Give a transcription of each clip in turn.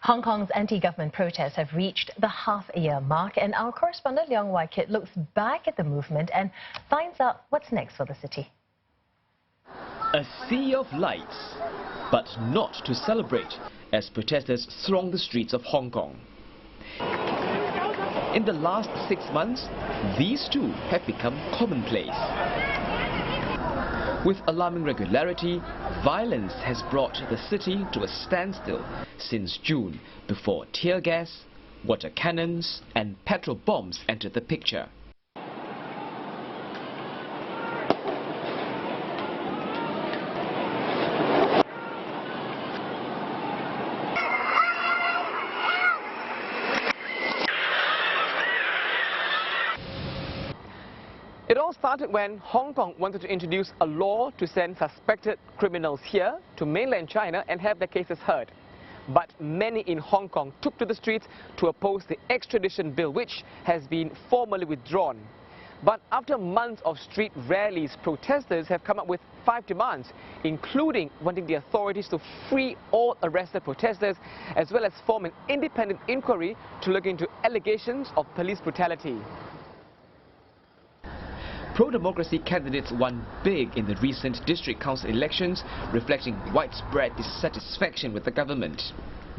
Hong Kong's anti-government protests have reached the half-a-year mark, and our correspondent Leong Wai Kit looks back at the movement and finds out what's next for the city. A sea of lights, but not to celebrate as protesters throng the streets of Hong Kong. In the last 6 months, these too have become commonplace. With alarming regularity, violence has brought the city to a standstill since June, before tear gas, water cannons and petrol bombs entered the picture. It all started when Hong Kong wanted to introduce a law to send suspected criminals here to mainland China and have their cases heard. But many in Hong Kong took to the streets to oppose the extradition bill, which has been formally withdrawn. But after months of street rallies, protesters have come up with 5 demands, including wanting the authorities to free all arrested protesters, as well as form an independent inquiry to look into allegations of police brutality. Pro-democracy candidates won big in the recent district council elections, reflecting widespread dissatisfaction with the government.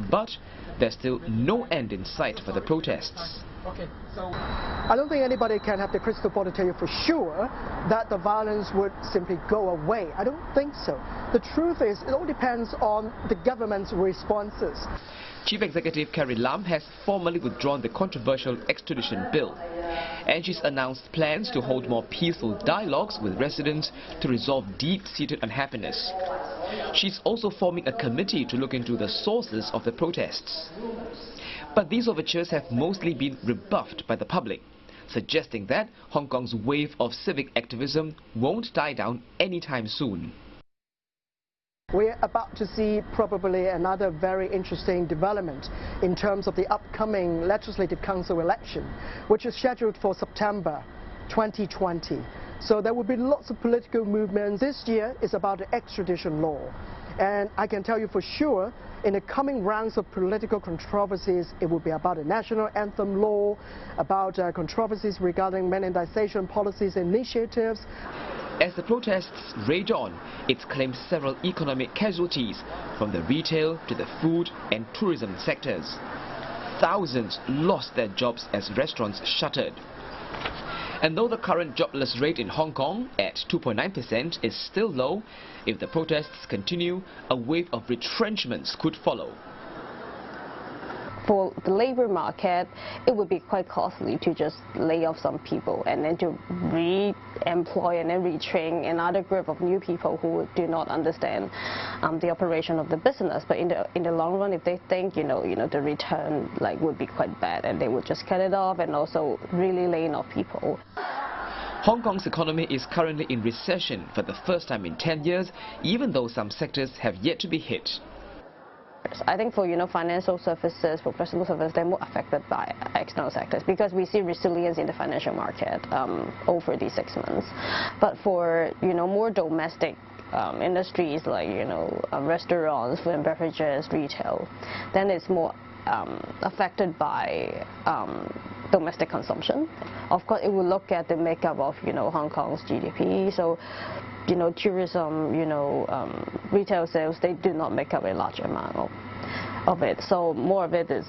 But there's still no end in sight for the protests. I don't think anybody can have the crystal ball to tell you for sure that the violence would simply go away. I don't think so. The truth is, it all depends on the government's responses. Chief Executive Carrie Lam has formally withdrawn the controversial extradition bill, and she's announced plans to hold more peaceful dialogues with residents to resolve deep-seated unhappiness. She's also forming a committee to look into the sources of the protests. But these overtures have mostly been rebuffed by the public, suggesting that Hong Kong's wave of civic activism won't die down anytime soon. We're about to see probably another very interesting development in terms of the upcoming Legislative Council election, which is scheduled for September 2020. So there will be lots of political movements. This year is about the extradition law. And I can tell you for sure, in the coming rounds of political controversies, it will be about the national anthem law, about controversies regarding Mennonization policies and initiatives. As the protests rage on, it's claimed several economic casualties, from the retail to the food and tourism sectors. Thousands lost their jobs as restaurants shuttered. And though the current jobless rate in Hong Kong at 2.9% is still low, if the protests continue, a wave of retrenchments could follow. For the labor market, it would be quite costly to just lay off some people and then to re-employ and then retrain another group of new people who do not understand the operation of the business. But in the long run, if they think the return would be quite bad, and they would just cut it off and also really laying off people. Hong Kong's economy is currently in recession for the first time in 10 years, even though some sectors have yet to be hit. I think for financial services, professional services, they're more affected by external sectors because we see resilience in the financial market over these 6 months. But for more domestic industries like restaurants, food and beverages, retail, then it's more affected by domestic consumption. Of course, it will look at the makeup of Hong Kong's GDP. So tourism, retail sales, they do not make up a large amount of it. So more of it is,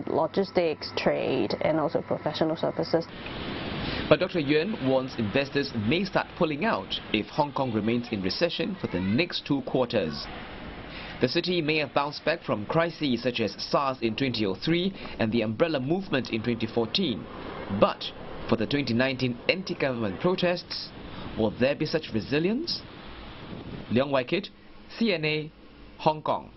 logistics, trade, and also professional services. But Dr. Yuan warns investors may start pulling out if Hong Kong remains in recession for the next 2 quarters. The city may have bounced back from crises such as SARS in 2003 and the umbrella movement in 2014. But for the 2019 anti-government protests, will there be such resilience? Leong Wai Kit, CNA, Hong Kong.